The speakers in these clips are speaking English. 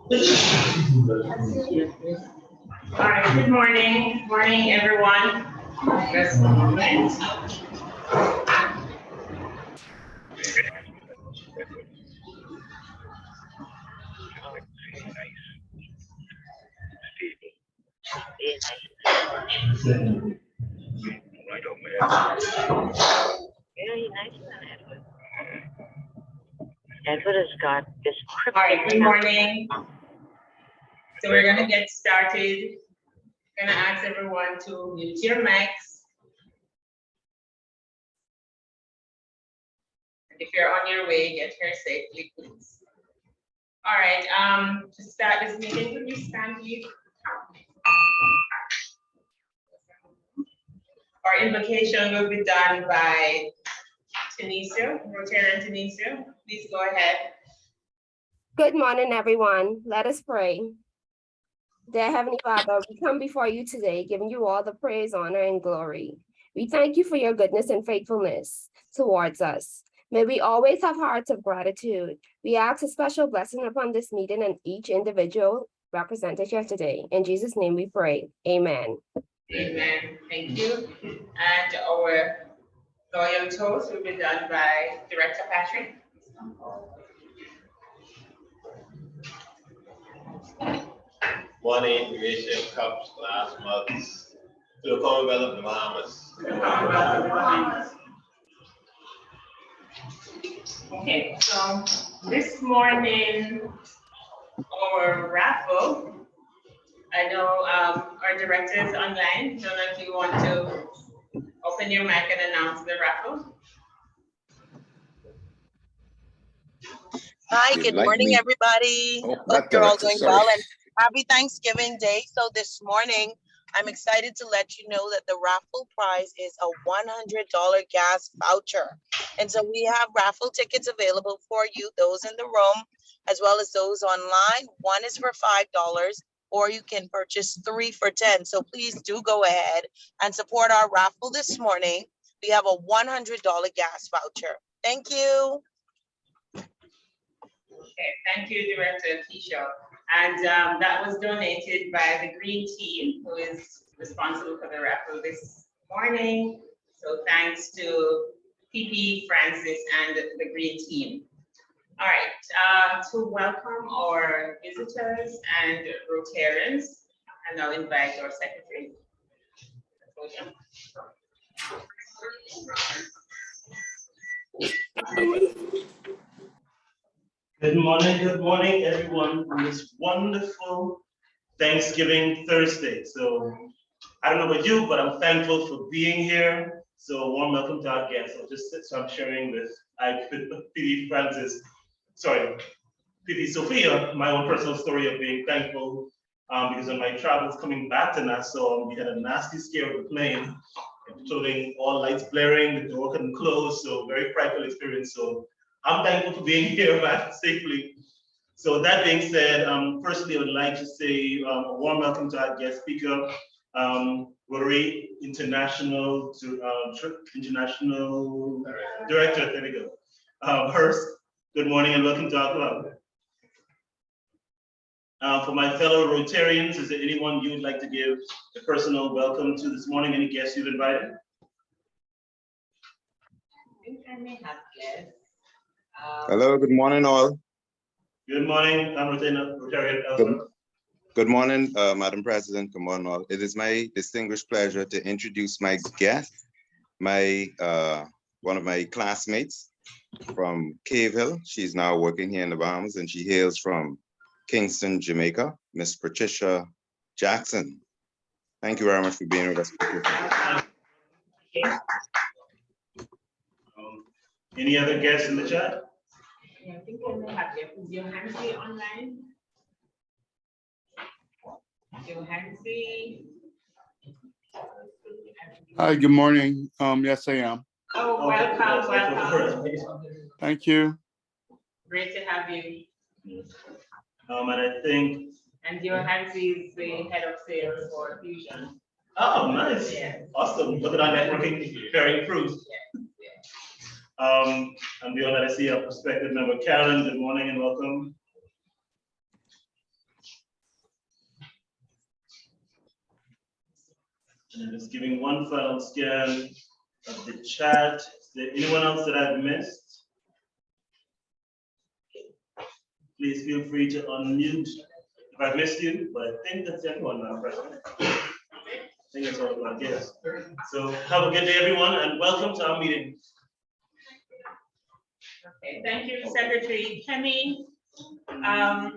All right, good morning. Morning, everyone. Just a moment. Very nice, Edward. Edward has got this. All right, good morning. So we're gonna get started. Gonna ask everyone to mute your mics. If you're on your way, get here safely, please. All right, to start this meeting, could you stand, please? Our invocation will be done by Tanisha, Rotary Tanisha. Please go ahead. Good morning, everyone. Let us pray. Dear Heavenly Father, we come before you today, giving you all the praise, honor, and glory. We thank you for your goodness and faithfulness towards us. May we always have hearts of gratitude. We ask a special blessing upon this meeting and each individual represented here today. In Jesus' name we pray. Amen. Amen. Thank you. And our loyal toast will be done by Director Patrick. Money, information, cups, glass, mugs, to the Commonwealth of the Bahamas. Okay, so this morning, our raffle, I know our director is online. Don't know if you want to open your mic and announce the raffle. Hi, good morning, everybody. Hope you're all doing well and happy Thanksgiving Day. So this morning, I'm excited to let you know that the raffle prize is a $100 gas voucher. And so we have raffle tickets available for you, those in the room, as well as those online. One is for $5, or you can purchase 3 for $10. So please do go ahead and support our raffle this morning. We have a $100 gas voucher. Thank you. Okay, thank you, Director Keisha. And that was donated by the Green Team, who is responsible for the raffle this morning. So thanks to PP, Francis, and the Green Team. All right, to welcome our visitors and Rotarians, and I'll invite our secretary. Good morning, everyone, on this wonderful Thanksgiving Thursday. So I don't know about you, but I'm thankful for being here. So warm welcome to our guests. So I'm sharing with P.D. Francis, sorry, P.D. Sophia, my own personal story of being thankful because on my travels coming back to Nassau, we had a nasty scare of the plane, including all lights blaring, the door couldn't close, so very frightful experience. So I'm thankful for being here back safely. So that being said, firstly, I would like to say a warm welcome to our guest speaker, Rotary International Director, there we go. Hurst, good morning and welcome to our club. For my fellow Rotarians, is there anyone you would like to give a personal welcome to this morning? Any guests you've invited? I think I may have guests. Hello, good morning, all. Good morning, I'm Rotarian. Good morning, Madam President. Good morning, all. It is my distinguished pleasure to introduce my guest, one of my classmates from Cave Hill. She's now working here in the Bahamas, and she hails from Kingston, Jamaica, Miss Patricia Jackson. Thank you very much for being with us. Any other guests in the chat? Yeah, I think I may have guests. Is Johansi online? Johansi? Hi, good morning. Yes, I am. Oh, welcome. Thank you. Great to have you. And I think. And Johansi is the head of sales for Fusion. Oh, nice. Yeah. Awesome. Look at our networking bearing fruit. And beyond that, I see our prospective member, Karen. Good morning and welcome. And just giving one final scan of the chat. Is there anyone else that I've missed? Please feel free to unmute if I've missed you, but I think that's everyone now, President. I think that's all I guess. So have a good day, everyone, and welcome to our meeting. Okay, thank you, Secretary Kemi. I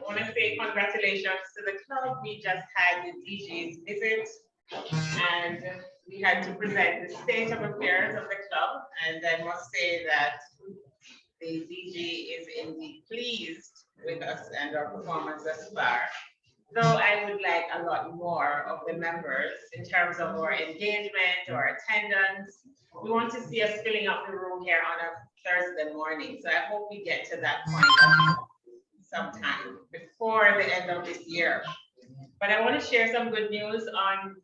want to say congratulations to the club. We just had the DG's visit, and we had to present the state of affairs of the club. And I must say that the DG is indeed pleased with us and our performance thus far. Though I would like a lot more of the members in terms of our engagement or attendance. We want to see us filling up the room here on a Thursday morning. So I hope we get to that point sometime before the end of this year. But I want to share some good news on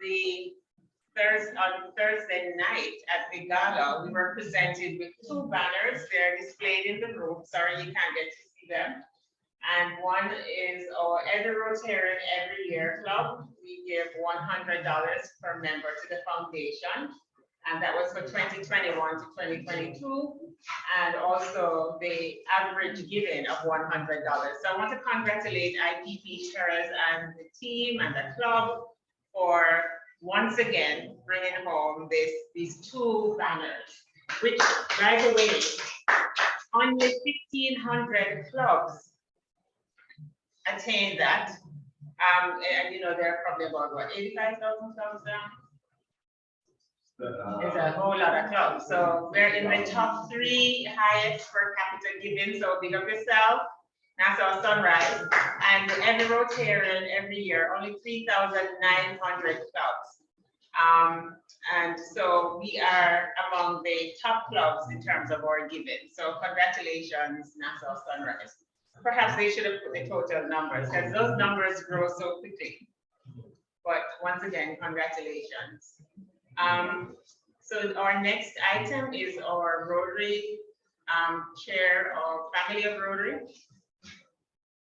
Thursday night at the gala. We were presented with 2 banners. They're displayed in the room. Sorry, you can't get to see them. And one is our Every Rotarian Every Year Club. We give $100 per member to the foundation. And that was for 2021 to 2022. And also the average giving of $100. So I want to congratulate IPP chairs and the team and the club for once again bringing home these 2 banners, which, by the way, only 1,500 clubs attain that. And you know, there are probably about what, 85,000 clubs now? It's a whole lot of clubs. So we're in the top 3 highest per capita giving. So big up yourself, Nassau Sunrise, and every Rotarian every year, only 3,900 clubs. And so we are among the top clubs in terms of our giving. So congratulations, Nassau Sunrise. Perhaps they should have put the total numbers because those numbers grow so quickly. But once again, congratulations. So our next item is our Rotary chair or family of Rotary,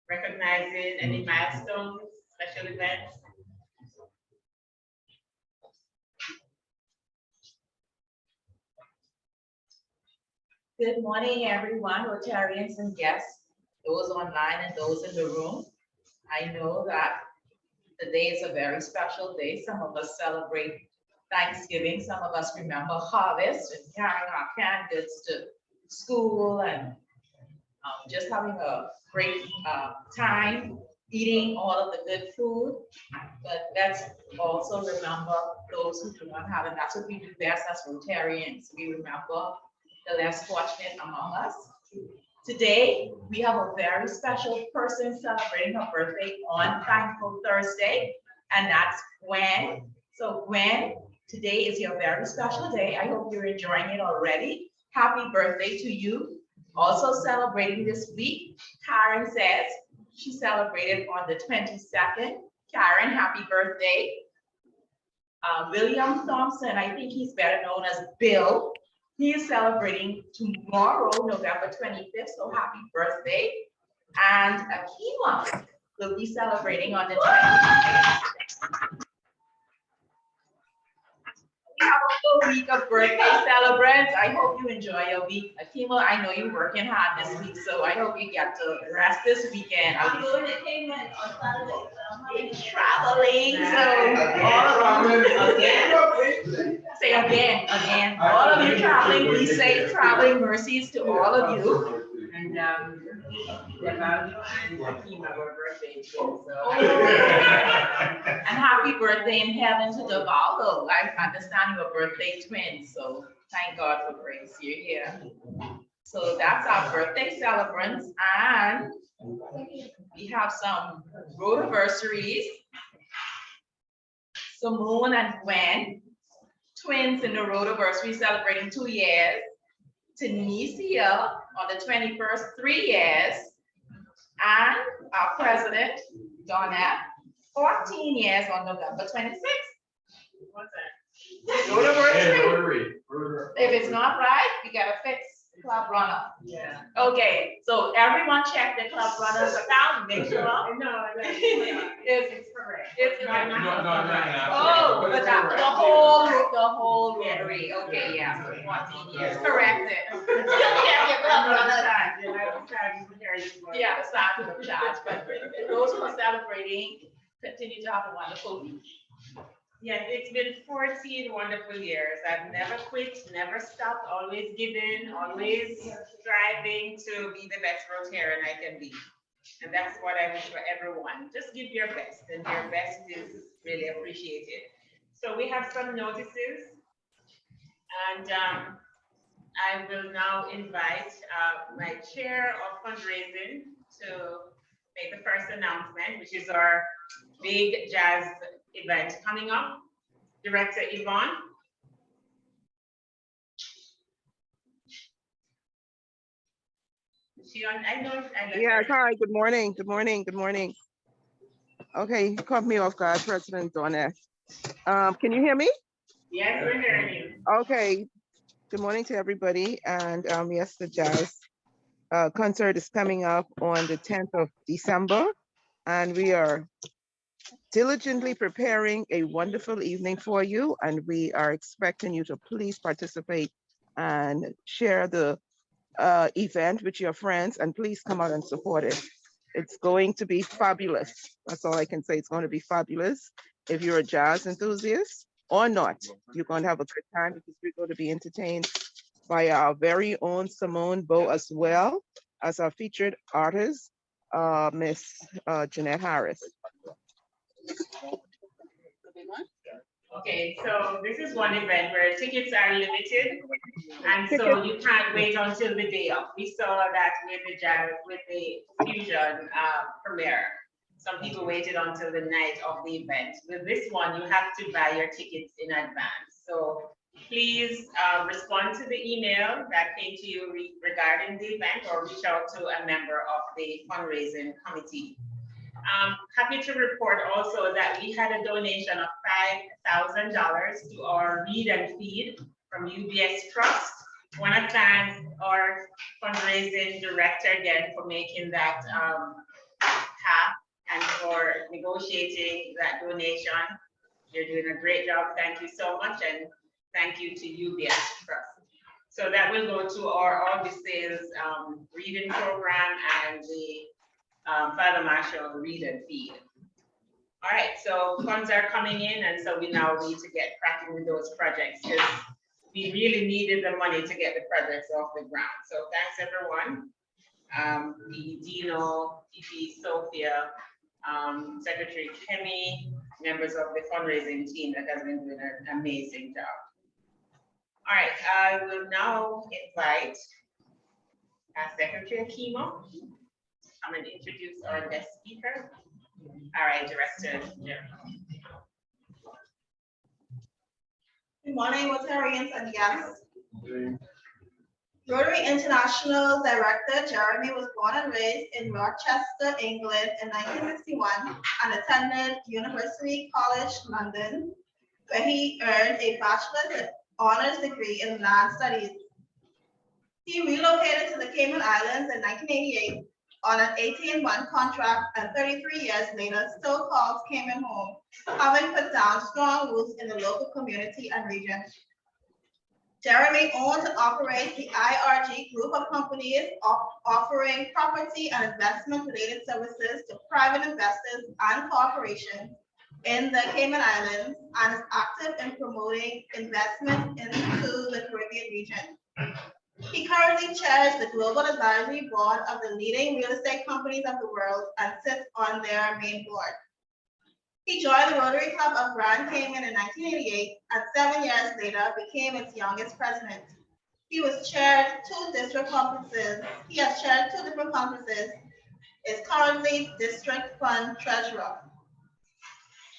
recognizing any milestones, special events. Good morning, everyone, Rotarians and guests, those online and those in the room. I know that today is a very special day. Some of us celebrate Thanksgiving. Some of us remember harvest and carrying our canned goods to school and just having a great time eating all of the good food. But let's also remember those who do not have it. That's what we do best as Rotarians. We remember the less fortunate among us. Today, we have a very special person celebrating her birthday on Thankful Thursday, and that's Gwen. So Gwen, today is your very special day. I hope you're enjoying it already. Happy birthday to you. Also celebrating this week, Karen says she celebrated on the 22nd. Karen, happy birthday. William Thompson, I think he's better known as Bill. He is celebrating tomorrow, November 25th, so happy birthday. And Akima will be celebrating on the 26th. We have a full week of birthday celebrants. I hope you enjoy your week. Akima, I know you're working hard this week, so I hope you get to rest this weekend. I'm going to Cayman on Saturday. Traveling, so all of you, say again, all of you traveling, be safe, traveling mercies to all of you. And Devon and Akima were birthday twins. So. And happy birthday in heaven to Devaldo. I understand you're a birthday twin, so thank God for grace. You're here. So that's our birthday celebrants, and we have some rotiversaries. Simone and Gwen, twins in the rotiversary, celebrating 2 years. Tunisia on the 21st, 3 years. And our president, Donna, 14 years on November 26th. What's that? Rotiversary. If it's not right, we gotta fix. Club runner. Yeah. Okay, so everyone check the club runner's account, make sure. No, It's correct. It's correct. No. Oh, but the whole Rotary, okay, yeah, for 14 years, correct it. Yeah, club runners. Yeah, start to the charge, but those who are celebrating, continue to have a wonderful week. Yeah, it's been 14 wonderful years. I've never quit, never stopped, always given, always striving to be the best Rotarian I can be. And that's what I wish for everyone. Just give your best, and your best is really appreciated. So we have some notices, and I will now invite my chair of fundraising to make the first announcement, which is our big jazz event coming up. Director Yvonne. She on, I know. Yes, hi, good morning, good morning, good morning. Okay, you caught me off guard, President Donette. Can you hear me? Yes, we're hearing you. Okay, good morning to everybody. And yes, the jazz concert is coming up on the 10th of December. And we are diligently preparing a wonderful evening for you. And we are expecting you to please participate and share the event with your friends, and please come out and support it. It's going to be fabulous. That's all I can say. It's going to be fabulous. If you're a jazz enthusiast or not, you're going to have a good time because we're going to be entertained by our very own Simone Bowe, as well as our featured artist, Miss Jeanette Harris. Okay, so this is one event where tickets are limited, and so you can't wait until the day of. We saw that with the jazz, with the fusion premiere. Some people waited until the night of the event. With this one, you have to buy your tickets in advance. So please respond to the email that came to you regarding the event, or reach out to a member of the fundraising committee. Happy to report also that we had a donation of $5,000 to our Read and Feed from UBS Trust. I want to thank our fundraising director again for making that happen and for negotiating that donation. You're doing a great job. Thank you so much, and thank you to UBS Trust. So that will go to our August's reading program and the Father Marshall Read and Feed. All right, so funds are coming in, and so we now need to get cracking with those projects because we really needed the money to get the projects off the ground. So thanks everyone. Dino, PP, Sophia, Secretary Kemi, members of the fundraising team that has been doing an amazing job. All right, I will now invite Secretary Akimo to come and introduce our guest speaker. All right, Director Jeremy. Good morning, Rotarians and guests. Rotary International Director Jeremy was born and raised in Rochester, England in 1961 and attended University College London, where he earned a bachelor's honors degree in land studies. He relocated to the Cayman Islands in 1988 on an 18-month contract, and 33 years later still calls Cayman home, having put down strong roots in the local community and region. Jeremy owns and operates the IRG group of companies offering property and investment-related services to private investors and corporations in the Cayman Islands, and is active in promoting investment into the Caribbean region. He currently chairs the Global Advisory Board of the leading real estate companies of the world and sits on their main board. He joined the Rotary Club of Grand Cayman in 1988, and 7 years later became its youngest president. He was chaired two district conferences. He has chaired two different conferences, is currently district fund treasurer.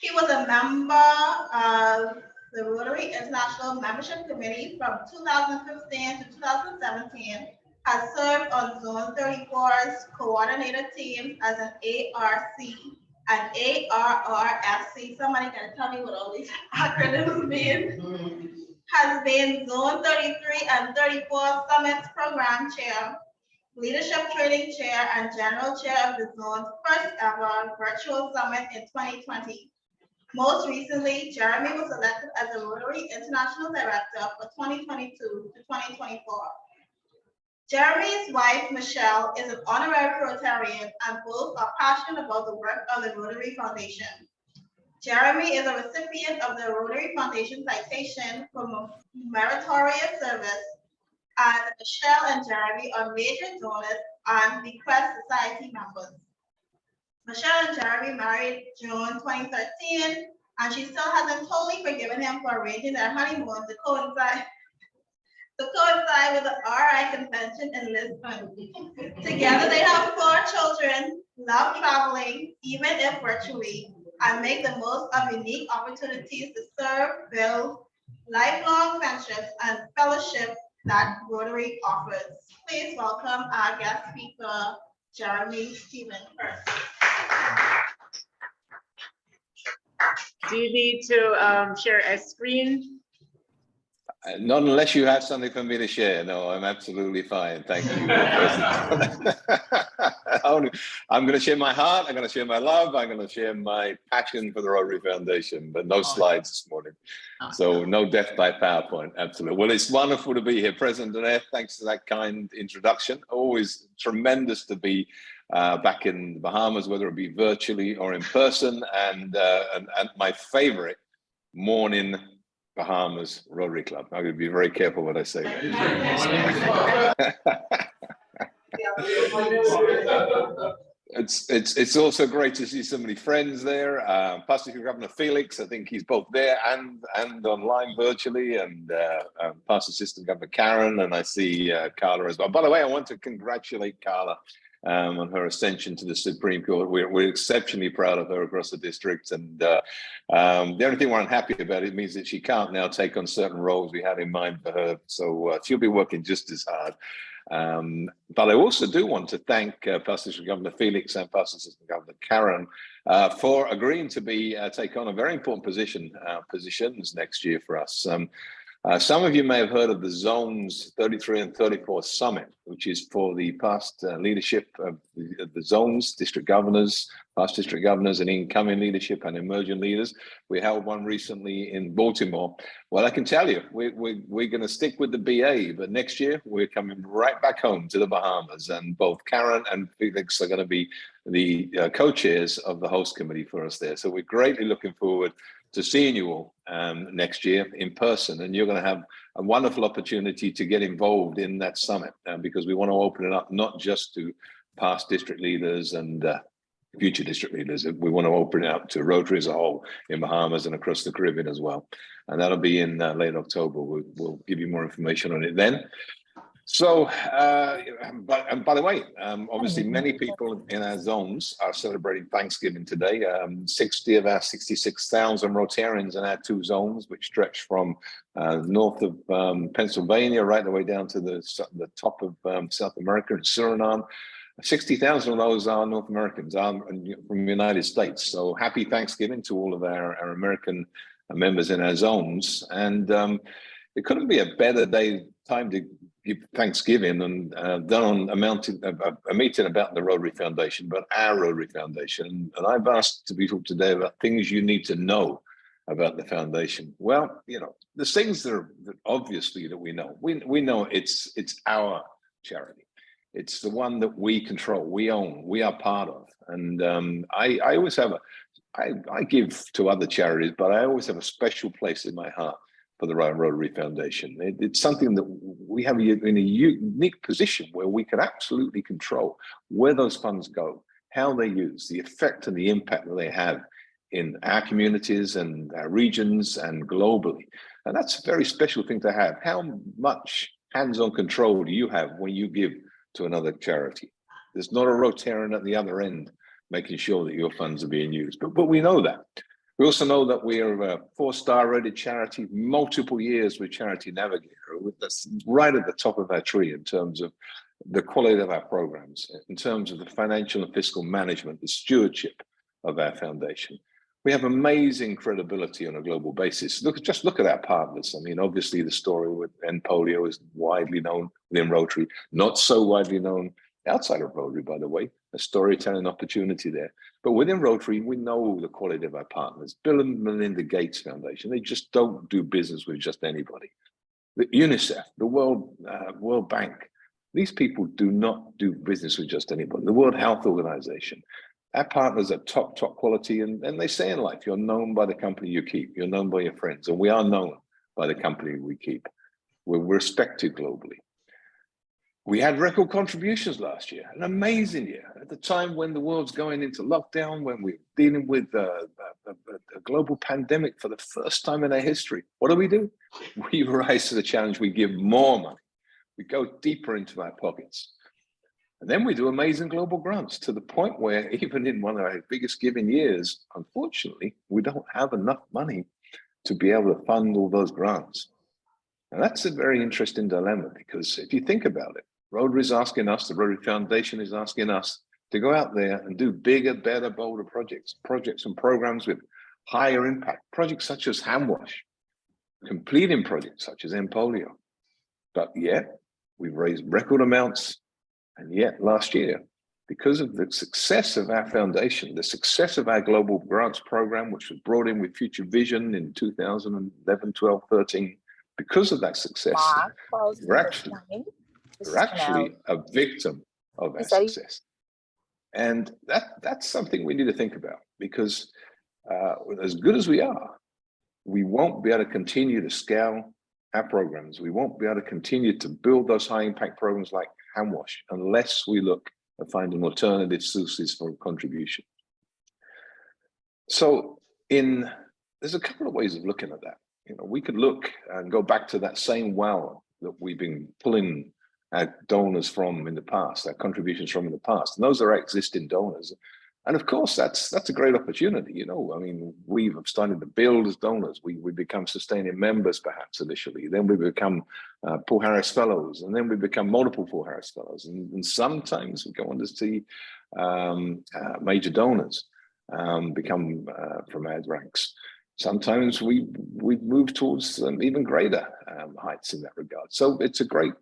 He was a member of the Rotary International Membership Committee from 2015 to 2017, has served on Zone 34's coordinated teams as an ARC and ARRFC. Somebody can tell me what all these acronyms mean. has been Zone 33 and 34 Summits Program Chair, Leadership Training Chair, and General Chair of the Zone's first ever virtual summit in 2020. Most recently, Jeremy was elected as the Rotary International Director for 2022 to 2024. Jeremy's wife, Michelle, is an honorary Rotarian and both are passionate about the work of the Rotary Foundation. Jeremy is a recipient of the Rotary Foundation citation for meritorious service, and Michelle and Jeremy are major donors and Bequest Society members. Michelle and Jeremy married June 2013, and she still hasn't totally forgiven him for arranging their honeymoon to coincide with the RI convention in Lisbon. Together, they have 4 children, love traveling, even if virtually, and make the most of unique opportunities to serve, build lifelong friendships and fellowship that Rotary offers. Please welcome our guest speaker, Jeremy Stephen first. Do you need to share a screen? Not unless you have something for me to share. No, I'm absolutely fine. Thank you. I'm going to share my heart. I'm going to share my love. I'm going to share my passion for the Rotary Foundation, but no slides this morning. So no death by PowerPoint. Absolutely. Well, it's wonderful to be here, President Donette. Thanks for that kind introduction. Always tremendous to be back in the Bahamas, whether it be virtually or in person, and my favorite morning Bahamas Rotary Club. I'm going to be very careful what I say. It's also great to see so many friends there. Pastor Governor Felix, I think he's both there and online virtually, and Pastor Assistant Governor Karen, and I see Carla as well. By the way, I want to congratulate Carla on her ascension to the Supreme Court. We're exceptionally proud of her across the district, and the only thing we're unhappy about, it means that she can't now take on certain roles we had in mind for her, so she'll be working just as hard. But I also do want to thank Pastor Governor Felix and Pastor Assistant Governor Karen for agreeing to take on a very important positions next year for us. Some of you may have heard of the Zones 33 and 34 Summit, which is for the past leadership of the zones, district governors, past district governors, and incoming leadership and emerging leaders. We held one recently in Baltimore. Well, I can tell you, we're going to stick with the BA, but next year we're coming right back home to the Bahamas, and both Karen and Felix are going to be the co-chairs of the host committee for us there. So we're greatly looking forward to seeing you all next year in person, and you're going to have a wonderful opportunity to get involved in that summit because we want to open it up not just to past district leaders and future district leaders. We want to open it up to Rotary as a whole in Bahamas and across the Caribbean as well, and that'll be in late October. We'll give you more information on it then. So, and by the way, obviously many people in our zones are celebrating Thanksgiving today. 60 of our 66,000 Rotarians in our 2 zones, which stretch from north of Pennsylvania right the way down to the top of South America and Suriname. 60,000 of those are North Americans, from the United States. So happy Thanksgiving to all of our American members in our zones. And it couldn't be a better time to give Thanksgiving and done on a meeting about the Rotary Foundation, but our Rotary Foundation. And I've asked to be talked today about things you need to know about the foundation. Well, you know, there's things that obviously that we know. We know it's our charity. It's the one that we control, we own, we are part of. And I always have I give to other charities, but I always have a special place in my heart for the Rotary Foundation. It's something that we have in a unique position where we can absolutely control where those funds go, how they use, the effect and the impact that they have in our communities and our regions and globally. And that's a very special thing to have. How much hands-on control do you have when you give to another charity? There's not a Rotarian at the other end making sure that your funds are being used, but we know that. We also know that we are a 4-star rated charity, multiple years with Charity Navigator. That's right at the top of our tree in terms of the quality of our programs, in terms of the financial and fiscal management, the stewardship of our foundation. We have amazing credibility on a global basis. Just look at our partners. I mean, obviously the story with end polio is widely known within Rotary, not so widely known outside of Rotary, by the way, a storytelling opportunity there. But within Rotary, we know the quality of our partners. Bill and Melinda Gates Foundation, they just don't do business with just anybody. The UNICEF, the World Bank, these people do not do business with just anybody. The World Health Organization, our partners are top quality, and they say in life, you're known by the company you keep, you're known by your friends, and we are known by the company we keep. We're respected globally. We had record contributions last year, an amazing year. At the time when the world's going into lockdown, when we're dealing with a global pandemic for the first time in our history, what do? We rise to the challenge, we give more money. We go deeper into our pockets. And then we do amazing global grants to the point where even in one of our biggest giving years, unfortunately, we don't have enough money to be able to fund all those grants. And that's a very interesting dilemma, because if you think about it, Rotary is asking us, the Rotary Foundation is asking us to go out there and do bigger, better, bolder projects and programs with higher impact, projects such as hand wash, completing projects such as end polio. But yet we've raised record amounts, and yet last year, because of the success of our foundation, the success of our global grants program, which was brought in with Future Vision in 2011, 12, 13, because of that success, we're actually a victim of our success. And that's something we need to think about, because as good as we are, we won't be able to continue to scale our programs. We won't be able to continue to build those high impact programs like hand wash unless we look at finding alternative sources for contribution. So there's a couple of ways of looking at that. You know, we could look and go back to that same well that we've been pulling our donors from in the past, our contributions from in the past, and those are our existing donors. And of course, that's a great opportunity. You know, I mean, we've started to build as donors. We become sustaining members, perhaps initially. Then we become Paul Harris Fellows, and then we become multiple Paul Harris Fellows. And sometimes we go on to see major donors become from our ranks. Sometimes we move towards even greater heights in that regard. So it's a great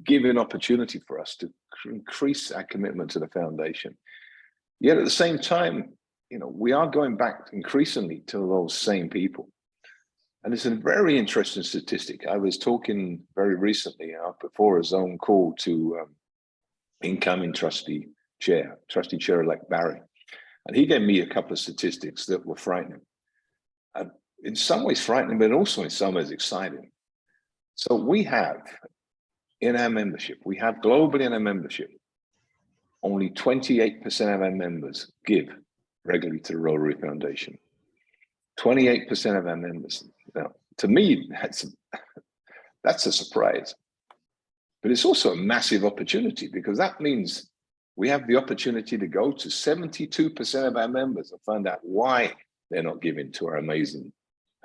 giving opportunity for us to increase our commitment to the foundation. Yet at the same time, you know, we are going back increasingly to those same people. And it's a very interesting statistic. I was talking very recently before a zone call to incoming trustee chair-elect Barry. And he gave me a couple of statistics that were frightening. In some ways frightening, but also in some ways exciting. So we have in our membership, we have globally in our membership, only 28% of our members give regularly to the Rotary Foundation. 28% of our members. Now, to me, that's a surprise. But it's also a massive opportunity, because that means we have the opportunity to go to 72% of our members and find out why they're not giving to our amazing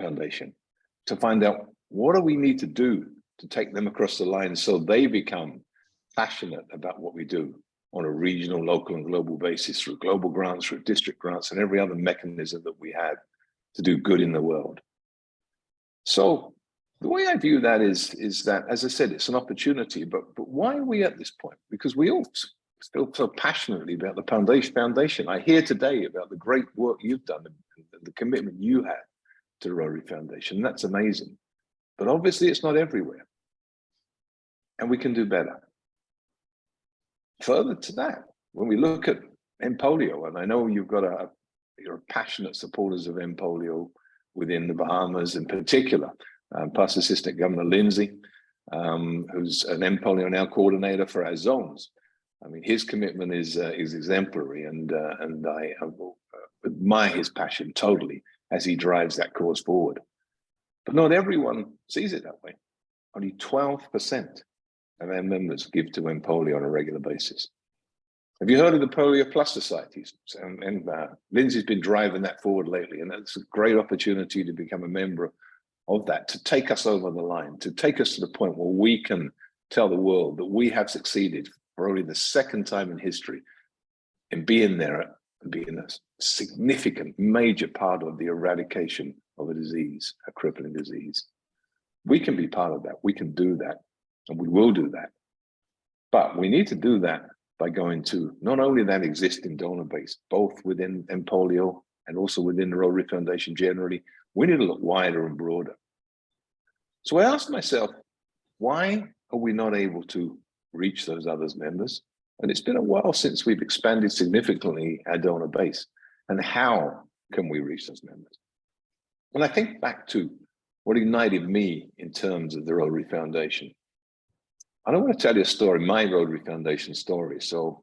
foundation, to find out what do we need to do to take them across the line so they become passionate about what we do on a regional, local, and global basis, through global grants, through district grants, and every other mechanism that we have to do good in the world. So the way I view that is that, as I said, it's an opportunity, but why are we at this point? Because we all feel so passionately about the foundation. I hear today about the great work you've done and the commitment you have to the Rotary Foundation. That's amazing. But obviously it's not everywhere. And we can do better. Further to that, when we look at end polio, and I know you're passionate supporters of end polio within the Bahamas in particular, Past Assistant Governor Lindsay, who's an end polio now coordinator for our zones. I mean, his commitment is exemplary, and I admire his passion totally as he drives that cause forward. But not everyone sees it that way. Only 12% of our members give to end polio on a regular basis. Have you heard of the Polio Plus societies? And Lindsay's been driving that forward lately, and that's a great opportunity to become a member of that, to take us over the line, to take us to the point where we can tell the world that we have succeeded for only the second time in history in being there and being significant, major part of the eradication of a disease, a crippling disease. We can be part of that. We can do that, and we will do that. But we need to do that by going to not only that existing donor base, both within polio and also within the Rotary Foundation generally. We need to look wider and broader. So I asked myself, why are we not able to reach those other members? And it's been a while since we've expanded significantly our donor base. And how can we reach those members? When I think back to what ignited me in terms of the Rotary Foundation, I don't want to tell you a story, my Rotary Foundation story. So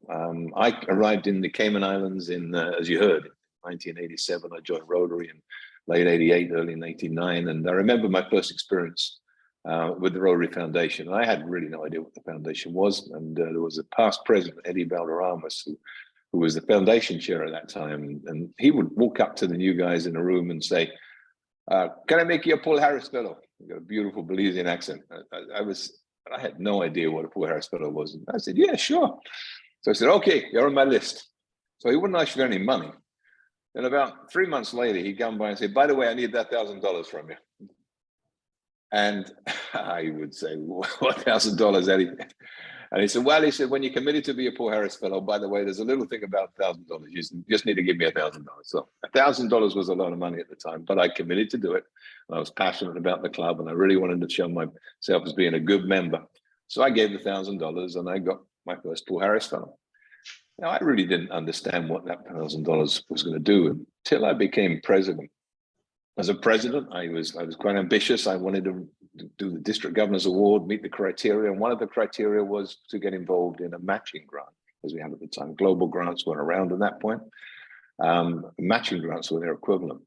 I arrived in the Cayman Islands in, as you heard, 1987. I joined Rotary in late 88, early 89. And I remember my first experience with the Rotary Foundation. I had really no idea what the foundation was. And there was a past president, Eddie Valderramas, who was the foundation chair at that time. And he would walk up to the new guys in the room and say, can I make you a Paul Harris Fellow? He got a beautiful Belizean accent. I had no idea what a Paul Harris Fellow was. And I said, yeah, sure. So I said, okay, you're on my list. So he wouldn't ask for any money. And about 3 months later, he'd come by and say, by the way, I need that $1,000 from you. And I would say, what $1,000, Eddie? And he said, well, he said, when you're committed to be a Paul Harris Fellow, by the way, there's a little thing about $1,000. You just need to give me $1,000. So $1,000 was a lot of money at the time, but I committed to do it. I was passionate about the club, and I really wanted to show myself as being a good member. So I gave the $1,000, and I got my first Paul Harris Fellow. Now, I really didn't understand what that $1,000 was going to do until I became president. As a president, I was quite ambitious. I wanted to do the District Governor's Award, meet the criteria. And one of the criteria was to get involved in a matching grant, as we had at the time. Global grants weren't around at that point. Matching grants were their equivalent.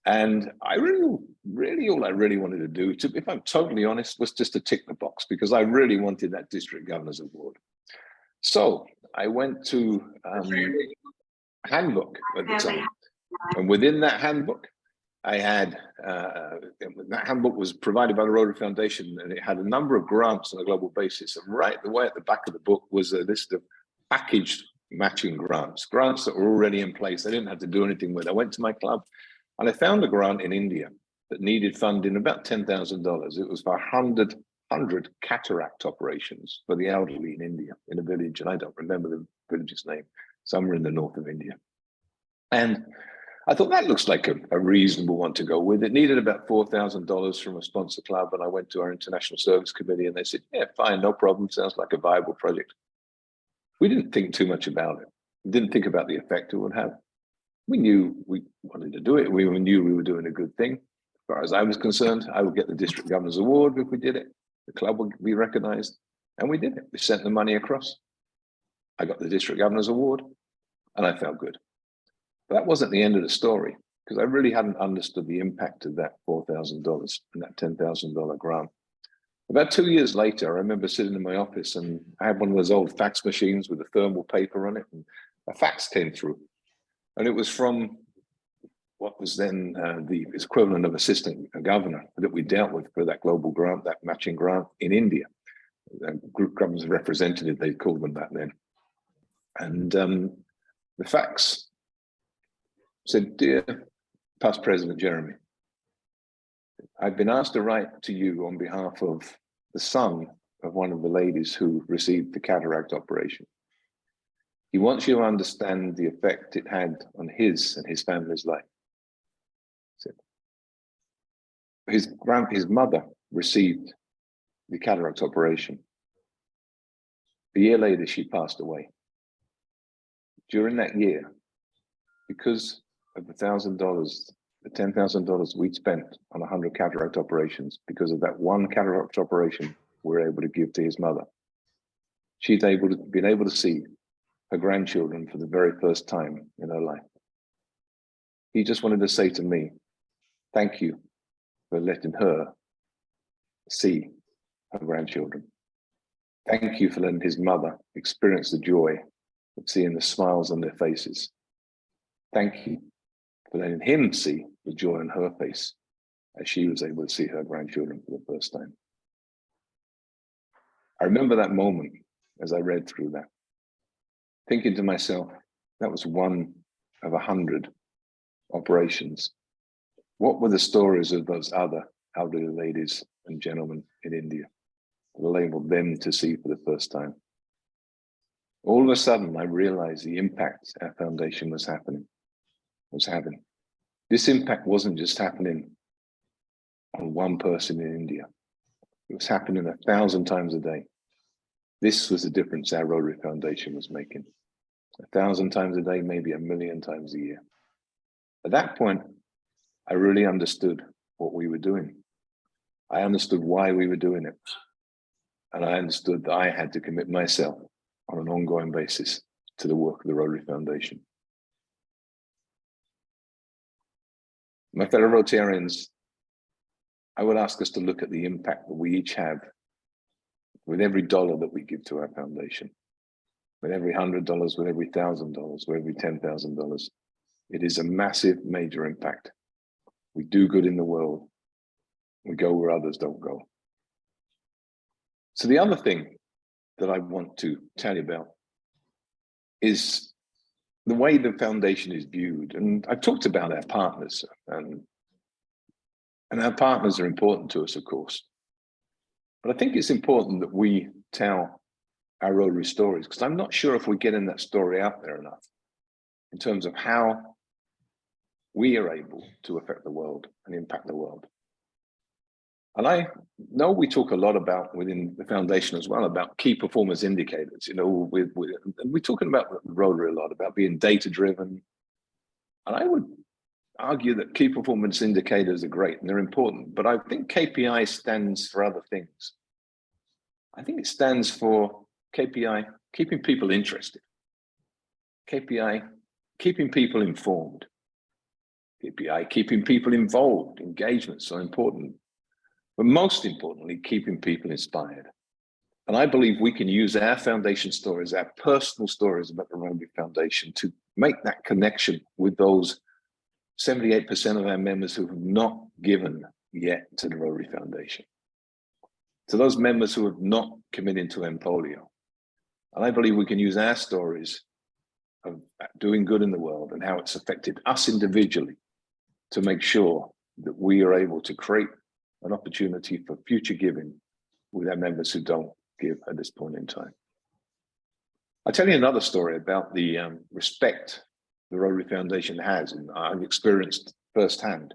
And I really, all I really wanted to do, if I'm totally honest, was just to tick the box, because I really wanted that District Governor's Award. So I went to a handbook at the time. And within that handbook, I had, that handbook was provided by the Rotary Foundation, and it had a number of grants on a global basis. And right the way at the back of the book was a list of packaged matching grants that were already in place. I didn't have to do anything with. I went to my club and I found a grant in India that needed funding about $10,000. It was for 100 cataract operations for the elderly in India, in a village, and I don't remember the village's name, somewhere in the north of India. And I thought that looks like a reasonable one to go with. It needed about $4,000 from a sponsor club, and I went to our International Service Committee, and they said, yeah, fine, no problem, sounds like a viable project. We didn't think too much about it. We didn't think about the effect it would have. We knew we wanted to do it. We knew we were doing a good thing. As far as I was concerned, I would get the District Governor's Award if we did it. The club would be recognized, and we did it. We sent the money across. I got the District Governor's Award, and I felt good. But that wasn't the end of the story, because I really hadn't understood the impact of that $4,000 and that $10,000 grant. About 2 years later, I remember sitting in my office, and I had one of those old fax machines with a thermal paper on it, and a fax came through. And it was from what was then the equivalent of assistant governor that we dealt with for that global grant, that matching grant in India. Group governors representative, they called them back then. And the fax said, dear past President Jeremy, I've been asked to write to you on behalf of the son of one of the ladies who received the cataract operation. He wants you to understand the effect it had on his and his family's life. His mother received the cataract operation. A year later, she passed away. During that year, because of the $1,000, the $10,000 we'd spent on 100 cataract operations, because of that one cataract operation we were able to give to his mother, she's been able to see her grandchildren for the very first time in her life. He just wanted to say to me, thank you for letting her see her grandchildren. Thank you for letting his mother experience the joy of seeing the smiles on their faces. Thank you for letting him see the joy on her face as she was able to see her grandchildren for the first time. I remember that moment as I read through that, thinking to myself, that was one of 100 operations, what were the stories of those other elderly ladies and gentlemen in India? I labeled them to see for the first time. All of a sudden, I realized the impact our foundation was having. This impact wasn't just happening on one person in India. It was happening 1,000 times a day. This was the difference our Rotary Foundation was making. 1,000 times a day, maybe 1,000,000 times a year. At that point, I really understood what we were doing. I understood why we were doing it. And I understood that I had to commit myself on an ongoing basis to the work of the Rotary Foundation. My fellow Rotarians, I would ask us to look at the impact that we each have with every dollar that we give to our foundation, with every $100, with every $1,000, with every $10,000. It is a massive, major impact. We do good in the world. We go where others don't go. So the other thing that I want to tell you about is the way the foundation is viewed. And I've talked about our partners, and our partners are important to us, of course. But I think it's important that we tell our Rotary stories, because I'm not sure if we're getting that story out there enough in terms of how we are able to affect the world and impact the world. And I know we talk a lot about within the foundation as well about key performance indicators. You know, we're talking about Rotary a lot about being data driven. And I would argue that key performance indicators are great and they're important, but I think KPI stands for other things. I think it stands for KPI, keeping people interested. KPI, keeping people informed. KPI, keeping people involved. Engagement, so important. But most importantly, keeping people inspired. And I believe we can use our foundation stories, our personal stories about the Rotary Foundation to make that connection with those 78% of our members who have not given yet to the Rotary Foundation. To those members who have not committed to end polio. And I believe we can use our stories of doing good in the world and how it's affected us individually to make sure that we are able to create an opportunity for future giving with our members who don't give at this point in time. I'll tell you another story about the respect the Rotary Foundation has, and I've experienced firsthand.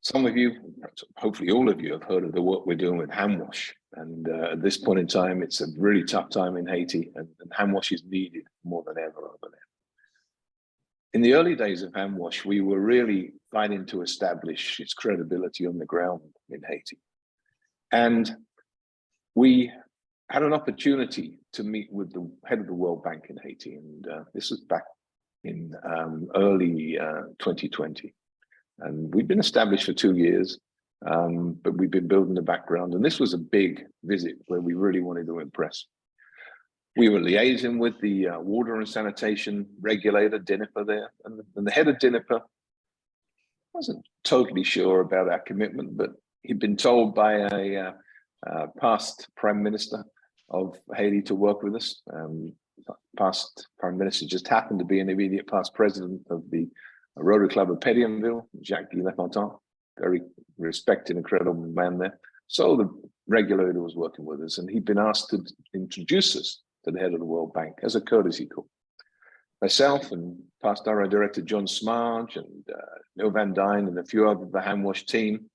Some of you, hopefully all of you, have heard of the work we're doing with hand wash. And at this point in time, it's a really tough time in Haiti, and hand wash is needed more than ever over there. In the early days of hand wash, we were really fighting to establish its credibility on the ground in Haiti. And we had an opportunity to meet with the head of the World Bank in Haiti. And this was back in early 2020. And we'd been established for 2 years, but we've been building the background. And this was a big visit where we really wanted to impress. We were liaising with the water and sanitation regulator, DINIPA there, and the head of DINIPA wasn't totally sure about our commitment, but he'd been told by a past prime minister of Haiti to work with us. Past prime minister just happened to be an immediate past president of the Rotary Club of Pétionville, Jacques-Guy Lefontaine, very respected, incredible man there. So the regulator was working with us, and he'd been asked to introduce us to the head of the World Bank as a courtesy call. Myself and past RI Director John Smarge and Neil Van Dyne and a few other of the hand wash team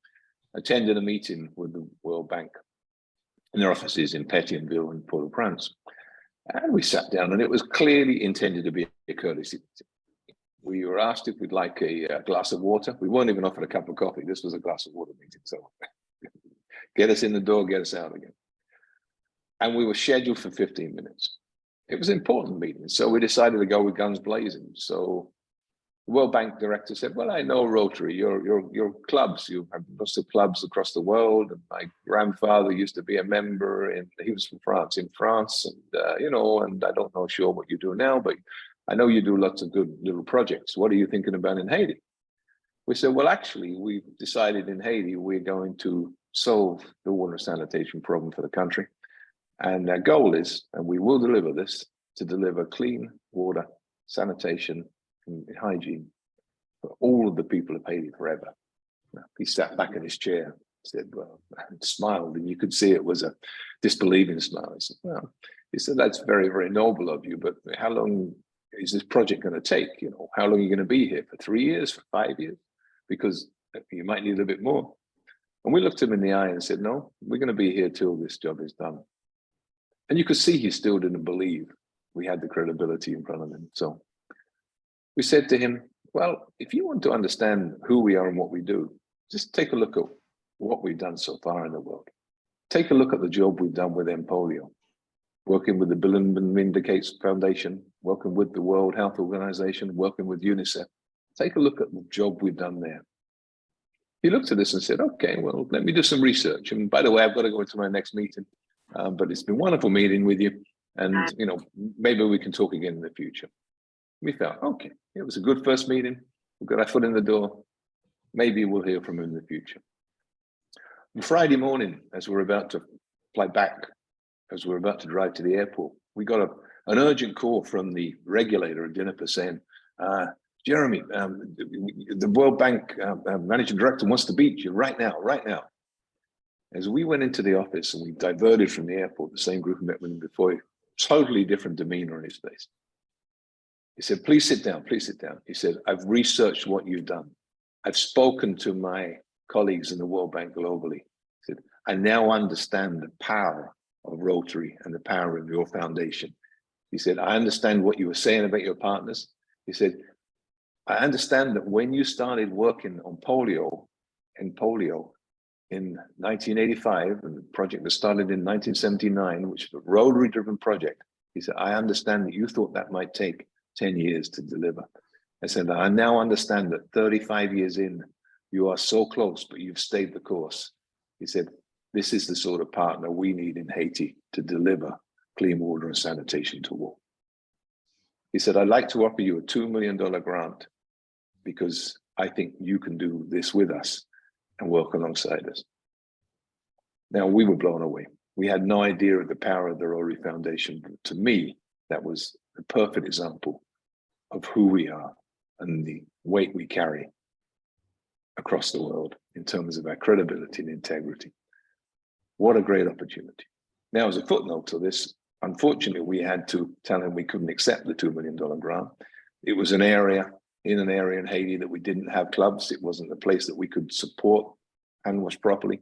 attended a meeting with the World Bank in their offices in Pétionville and Port-au-Prince. And we sat down, and it was clearly intended to be a courtesy meeting. We were asked if we'd like a glass of water. We weren't even offered a cup of coffee. This was a glass of water meeting. So get us in the door, get us out again. And we were scheduled for 15 minutes. It was an important meeting. So we decided to go with guns blazing. So the World Bank director said, well, I know Rotary, your clubs, you have lots of clubs across the world. And my grandfather used to be a member, and he was from France, and you know, and I don't know sure what you do now, but I know you do lots of good little projects. What are you thinking about in Haiti? We said, well, actually, we've decided in Haiti, we're going to solve the water sanitation problem for the country. And our goal is, and we will deliver this, to deliver clean water, sanitation, in hygiene for all of the people of Haiti forever. He sat back in his chair, said, well, and smiled, and you could see it was a disbelieving smile. He said, well, he said, that's very, very noble of you, but how long is this project going to take? You know, how long are you going to be here? For 3 years, for 5 years? Because you might need a bit more. And we looked him in the eye and said, no, we're going to be here till this job is done. And you could see he still didn't believe we had the credibility in front of him. So we said to him, well, if you want to understand who we are and what we do, just take a look at what we've done so far in the world. Take a look at the job we've done with polio, working with the Bill and Melinda Gates Foundation, working with the World Health Organization, working with UNICEF. Take a look at the job we've done there. He looked at us and said, okay, well, let me do some research. And by the way, I've got to go into my next meeting, but it's been wonderful meeting with you. And, you know, maybe we can talk again in the future. We felt, okay, it was a good first meeting. We got our foot in the door. Maybe we'll hear from him in the future. On Friday morning, as we're about to fly back, as we're about to drive to the airport, we got an urgent call from the regulator at Dinaper saying, Jeremy, the World Bank managing director wants to meet you right now, right now. As we went into the office and we diverted from the airport, the same group who met with him before, totally different demeanor on his face. He said, please sit down, please sit down. He said, I've researched what you've done. I've spoken to my colleagues in the World Bank globally. He said, I now understand the power of Rotary and the power of your foundation. He said, I understand what you were saying about your partners. He said, I understand that when you started working on polio in 1985, and the project that started in 1979, which was a Rotary-driven project, he said, I understand that you thought that might take 10 years to deliver. I said, I now understand that 35 years in, you are so close, but you've stayed the course. He said, this is the sort of partner we need in Haiti to deliver clean water and sanitation to all. He said, I'd like to offer you a $2 million grant because I think you can do this with us and work alongside us. Now, we were blown away. We had no idea of the power of the Rotary Foundation. But to me, that was the perfect example of who we are and the weight we carry across the world in terms of our credibility and integrity. What a great opportunity. Now, as a footnote to this, unfortunately, we had to tell him we couldn't accept the $2 million grant. It was an area in Haiti that we didn't have clubs. It wasn't a place that we could support hand wash properly.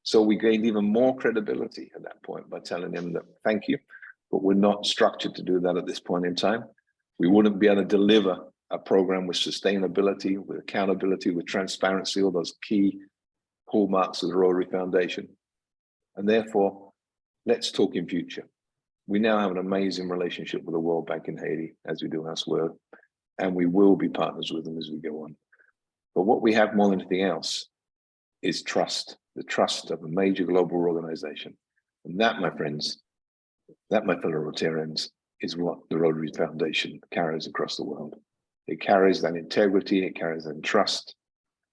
So we gained even more credibility at that point by telling him that, thank you, but we're not structured to do that at this point in time. We wouldn't be able to deliver a program with sustainability, with accountability, with transparency, all those key hallmarks of the Rotary Foundation. And therefore, let's talk in future. We now have an amazing relationship with the World Bank in Haiti, as we do elsewhere, and we will be partners with them as we go on. But what we have more than anything else is trust, the trust of a major global organization. And that, my friends, that, my fellow Rotarians, is what the Rotary Foundation carries across the world. It carries that integrity, it carries that trust,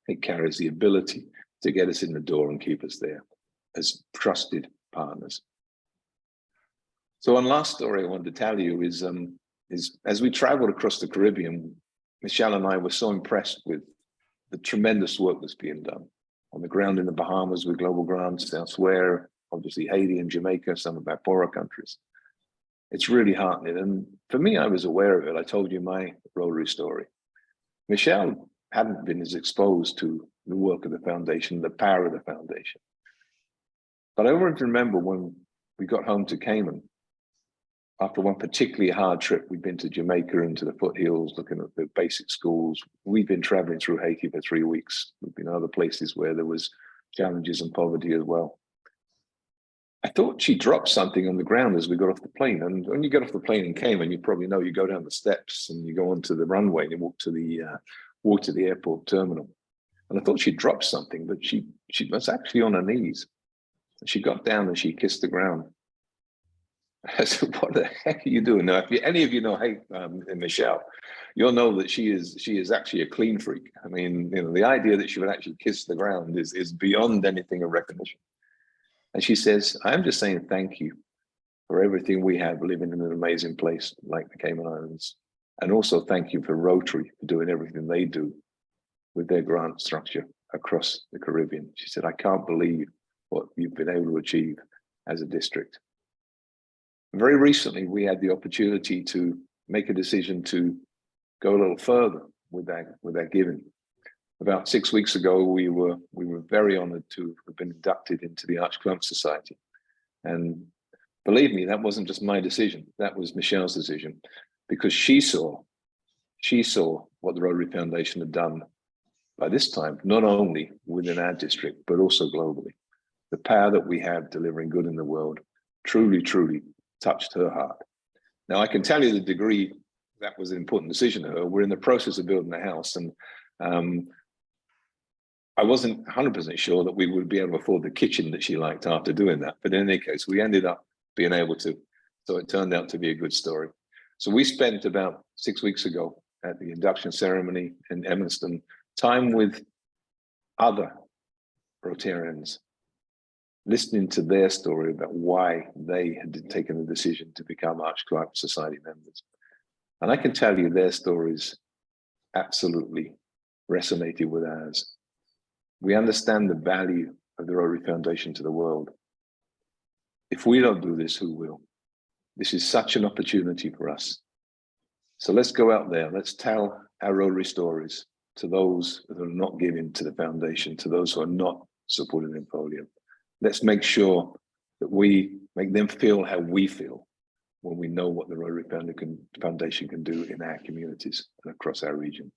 it carries the ability to get us in the door and keep us there as trusted partners. So one last story I wanted to tell you is as we traveled across the Caribbean, Michelle and I were so impressed with the tremendous work that's being done on the ground in the Bahamas with global grants, elsewhere, obviously Haiti and Jamaica, some of our poorer countries. It's really heartening. And for me, I was aware of it. I told you my Rotary story. Michelle hadn't been as exposed to the work of the foundation, the power of the foundation. But I always remember when we got home to Cayman, after one particularly hard trip, we'd been to Jamaica and to the foothills, looking at the basic schools. We'd been traveling through Haiti for 3 weeks. We've been other places where there was challenges and poverty as well. I thought she dropped something on the ground as we got off the plane. And when you get off the plane in Cayman, you probably know you go down the steps and you go onto the runway and you walk to the airport terminal. And I thought she dropped something, but she was actually on her knees. She got down and she kissed the ground. I said, what the heck are you doing? Now, if any of you know Michelle, you'll know that she is actually a clean freak. I mean, you know, the idea that she would actually kiss the ground is beyond anything of recognition. And she says, I'm just saying thank you for everything we have living in an amazing place like the Cayman Islands. And also thank you for Rotary for doing everything they do with their grant structure across the Caribbean. She said, I can't believe what you've been able to achieve as a district. Very recently, we had the opportunity to make a decision to go a little further with that giving. About 6 weeks ago, we were very honored to have been inducted into the Archclub Society. And believe me, that wasn't just my decision, that was Michelle's decision, because she saw what the Rotary Foundation had done by this time, not only within our district, but also globally. The power that we have delivering good in the world truly, truly touched her heart. Now, I can tell you the degree that was an important decision to her. We're in the process of building a house, and I wasn't 100% sure that we would be able to afford the kitchen that she liked after doing that. But in any case, we ended up being able to. So it turned out to be a good story. So we spent about 6 weeks ago at the induction ceremony in Evanston, time with other Rotarians, listening to their story about why they had taken the decision to become Archclub Society members. And I can tell you their stories absolutely resonated with ours. We understand the value of the Rotary Foundation to the world. If we don't do this, who will? This is such an opportunity for us. So let's go out there, let's tell our Rotary stories to those that are not giving to the foundation, to those who are not supporting Empoleon. Let's make sure that we make them feel how we feel when we know what the Rotary Foundation can do in our communities and across our region.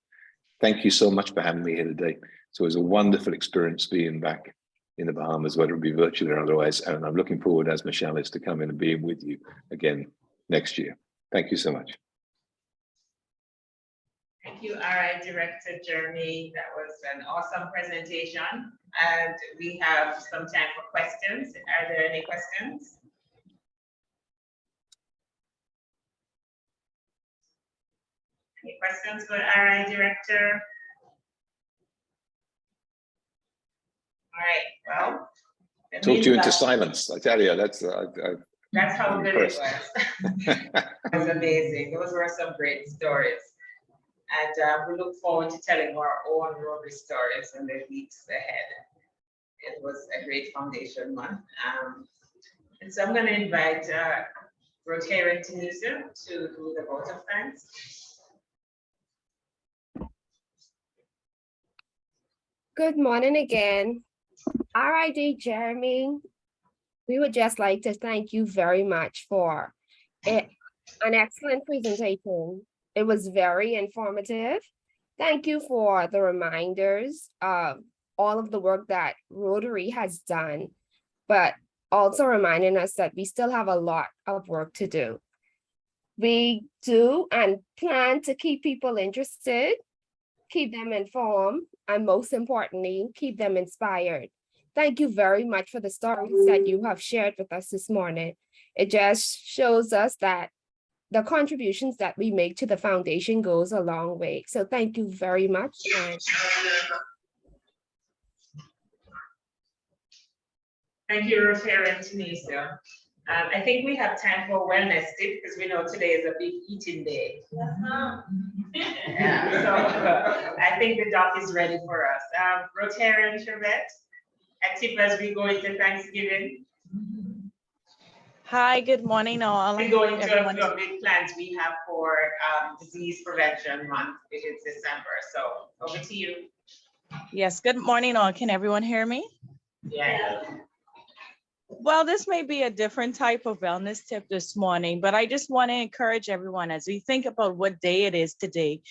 Thank you so much for having me here today. So it was a wonderful experience being back in the Bahamas, whether it be virtually or otherwise. And I'm looking forward, as Michelle is, to come in and being with you again next year. Thank you so much. Thank you, RI Director Jeremy. That was an awesome presentation. And we have some time for questions. Are there any questions? Any questions for RI Director? All right, well. Talked you into silence, I tell you, that's how good it was. It was amazing. Those were some great stories. And we look forward to telling our own Rotary stories in the weeks ahead. It was a great foundation month. And so I'm going to invite Rotarian Tunisia to do the vote of thanks. Good morning again. RID Jeremy, we would just like to thank you very much for an excellent presentation. It was very informative. Thank you for the reminders of all of the work that Rotary has done, but also reminding us that we still have a lot of work to do. We do and plan to keep people interested, keep them informed, and most importantly, keep them inspired. Thank you very much for the stories that you have shared with us this morning. It just shows us that the contributions that we make to the foundation goes a long way. So thank you very much. And thank you, Rotarian Tunisia. I think we have time for wellness tip because we know today is a big eating day. Yeah, so I think the doc is ready for us. Rotarian Chevette, a tip as we go into Thanksgiving. Hi, good morning all. We go into the big plans we have for disease prevention month, which is December. So over to you. Yes, good morning all. Can everyone hear me? Yeah. Well, this may be a different type of wellness tip this morning, but I just want to encourage everyone as we think about what day it is today,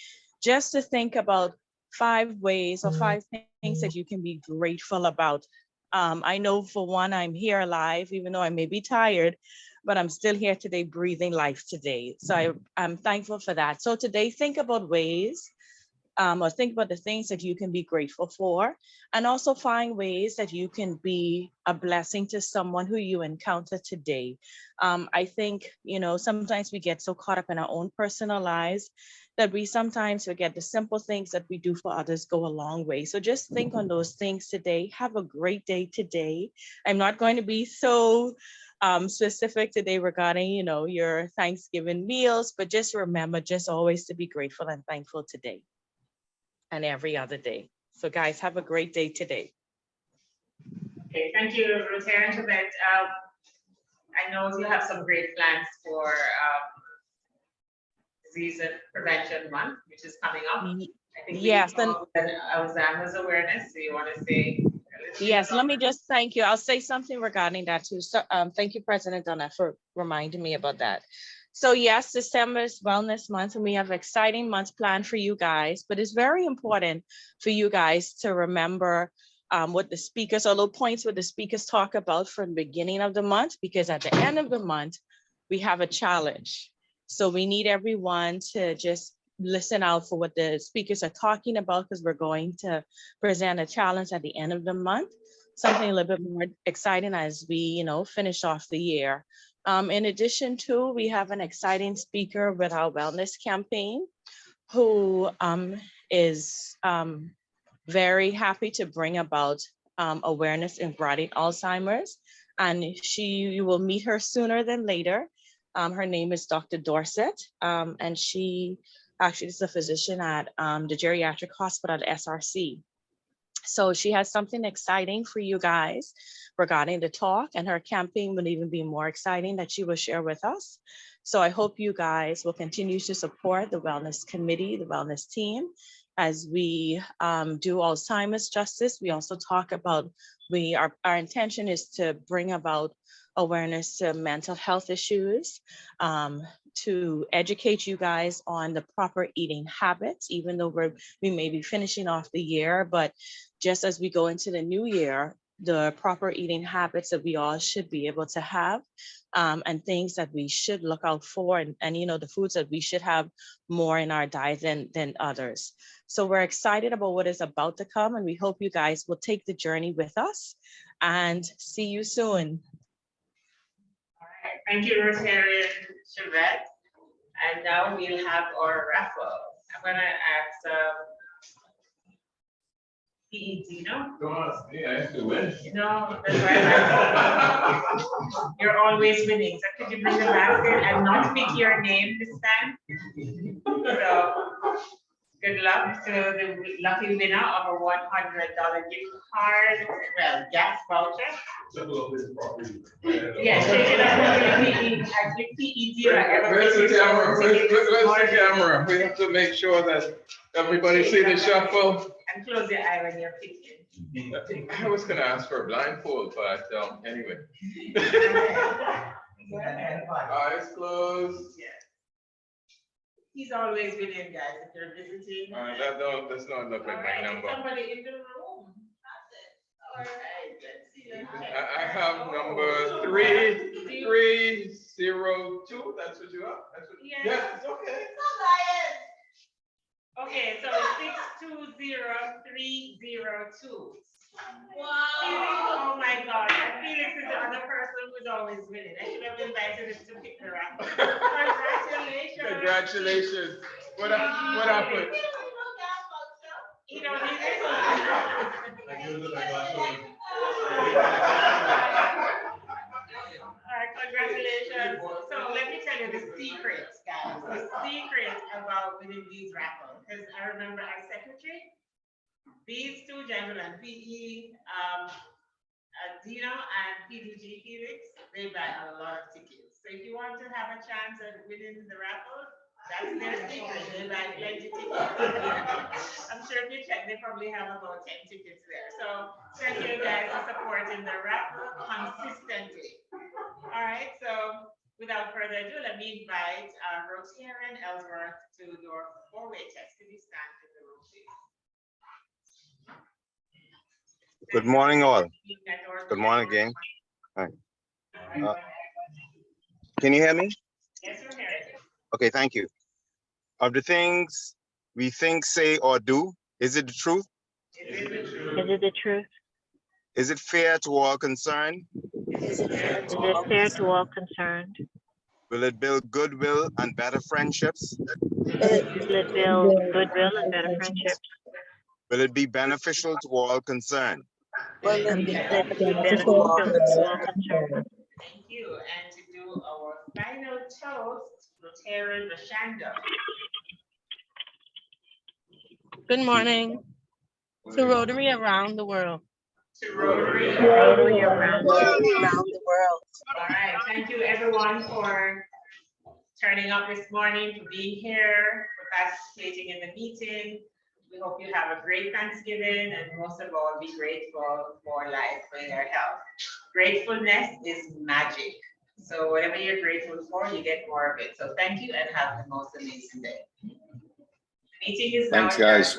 just to think about 5 ways or 5 things that you can be grateful about. I know for one, I'm here alive, even though I may be tired, but I'm still here today, breathing life today. So I'm thankful for that. So today, think about ways or think about the things that you can be grateful for, and also find ways that you can be a blessing to someone who you encounter today. I think, sometimes we get so caught up in our own personal lives that we sometimes forget the simple things that we do for others go a long way. So just think on those things today. Have a great day today. I'm not going to be so specific today regarding, you know, your Thanksgiving meals, but just remember, just always to be grateful and thankful today and every other day. So guys, have a great day today. Okay, thank you, Rotary and Tibet. I know you have some great plans for Disease Prevention Month, which is coming up. I think Yes, and Alzheimer's awareness. So you want to say? Yes, let me just thank you. I'll say something regarding that too. So, thank you, President Donna, for reminding me about that. So yes, December is Wellness Month, and we have exciting months planned for you guys, but it's very important for you guys to remember what the speakers, or little points what the speakers talk about from the beginning of the month, because at the end of the month, we have a challenge. So we need everyone to just listen out for what the speakers are talking about, because we're going to present a challenge at the end of the month, something a little bit more exciting as we, you know, finish off the year. In addition to, we have an exciting speaker with our wellness campaign who is very happy to bring about awareness in regarding Alzheimer's, and you will meet her sooner than later. Her name is Dr. Dorset, and she actually is a physician at the geriatric hospital at SRC. So she has something exciting for you guys regarding the talk, and her campaign will even be more exciting that she will share with us. So I hope you guys will continue to support the Wellness Committee, the Wellness team, as we do Alzheimer's justice. We also talk about, our intention is to bring about awareness to mental health issues, to educate you guys on the proper eating habits, even though we may be finishing off the year, but just as we go into the new year, the proper eating habits that we all should be able to have, and things that we should look out for, and you know, the foods that we should have more in our diet than others. So we're excited about what is about to come, and we hope you guys will take the journey with us, and see you soon. Thank you, Rotary Chevette. And now we'll have our raffle. I'm gonna ask PE Dino. Don't ask me, I have to win. No, that's right. You're always winning. So could you bring the basket and not pick your name this time? So good luck to the lucky winner of a $100 gift card, well, gas voucher. Yeah, take it up with PE. Where's the camera? Where's the camera? We have to make sure that everybody see the shuffle. And close your eye when you're picking. I was gonna ask for a blindfold, but anyway. Eyes closed. Yeah. He's always winning, guys. If you're visiting. That does not look like my number. Somebody in the room. All right, let's see. I have number 3302. That's what you have? That's what, yeah, it's okay. Okay, so 620302. Wow. Oh my God. Felix is the other person who's always winning. I should have invited him to pick the raffle. Congratulations. Congratulations. What happened? You don't need it. All right, congratulations. So let me tell you the secret, guys. The secret about winning these raffles. Because I remember as secretary, these two gentlemen, PE Dino and PDG Felix, they buy a lot of tickets. So if you want to have a chance at winning the raffle, that's their secret. They buy plenty of tickets. I'm sure if you check, they probably have about 10 tickets there. So thank you guys for supporting the raffle consistently. All right, so without further ado, let me invite Rotary and Ellsworth to do our four-way test. Could you stand in the room, please? Good morning, all. Good morning again. Hi. Can you hear me? Yes, we're here. Okay, thank you. Of the things we think, say, or do, is it the truth? Is it the truth? Is it fair to all concerned? Is it fair to all concerned? Will it build goodwill and better friendships? Will it build goodwill and better friendships? Will it be beneficial to all concerned? Will it be beneficial to all concerned? Thank you. And to do our final toast, Rotary Rashanda. Good morning to Rotary around the world. To Rotary around the world. All right. Thank you, everyone, for turning up this morning, for being here, for participating in the meeting. We hope you have a great Thanksgiving, and most of all, be grateful for life, for your health. Gratefulness is magic. So whatever you're grateful for, you get more of it. So thank you and have the most amazing day. The meeting is now Thanks, guys.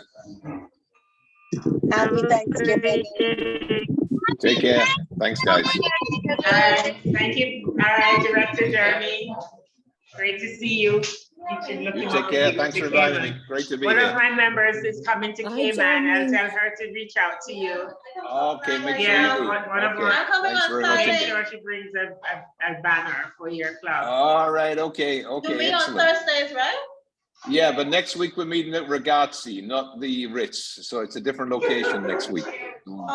Happy Thanksgiving. Take care. Thanks, guys. All right. Thank you. All right, Director Jeremy. Great to see you. You should look You him take up care. when you go Thanks to for inviting Cayman. me. Great to be One of here. my members is coming to Cayman. I'll tell her to reach out to you. Okay, make sure Yeah, you do. one of Okay, our, thanks very much make indeed. sure she brings a banner for your club. All right, okay, You okay, meet on excellent. Thursdays, right? Yeah, but next week we're meeting at Ragazzi, not the Ritz, so it's a different location next week.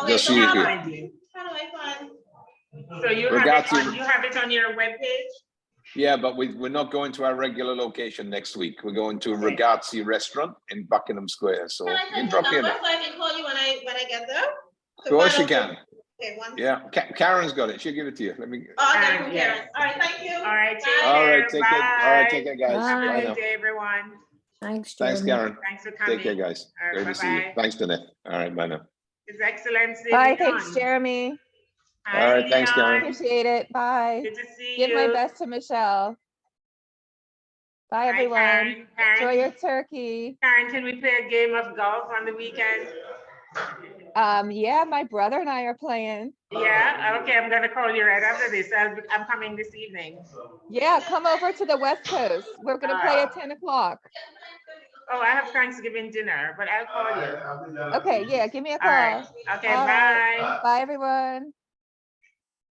Just so you hear. How do I find? So you have it on your webpage? Yeah, but we're not going to our regular location next week. We're going to a Ragazzi restaurant in Buckingham Square, so Can I you send you drop a in. number so I can call you when I get there? Of course you can. Okay, one. Yeah, Karen's got it. She'll give it to you. Let me. Oh, I got it from Karen. All right, thank you. All right, take Bye. care. All right, take care. All right, take care, guys. Have a Bye good now. day, everyone. Thanks, Thanks, Karen. Thanks for coming. Take care, guys. All right, Great to see you. bye-bye. Thanks, Danette. All right, bye now. His Excellency. Bye, Leon. thanks, Jeremy. Hi, All right, thanks, Karen. Leon. Appreciate it. Bye. Good to see Give you. my best to Michelle. Bye, Hi, everyone. Karen. Enjoy your turkey. Karen, can we play a game of golf on the weekend? Yeah, my brother and I are playing. Yeah, okay, I'm gonna call you right after this. I'm coming this evening. Yeah, come over to the West Coast. We're gonna play at 10 o'clock. Oh, I have Thanksgiving dinner, but I'll call you. Okay, yeah, give me a All call. right. Okay, All right. bye. Bye, everyone.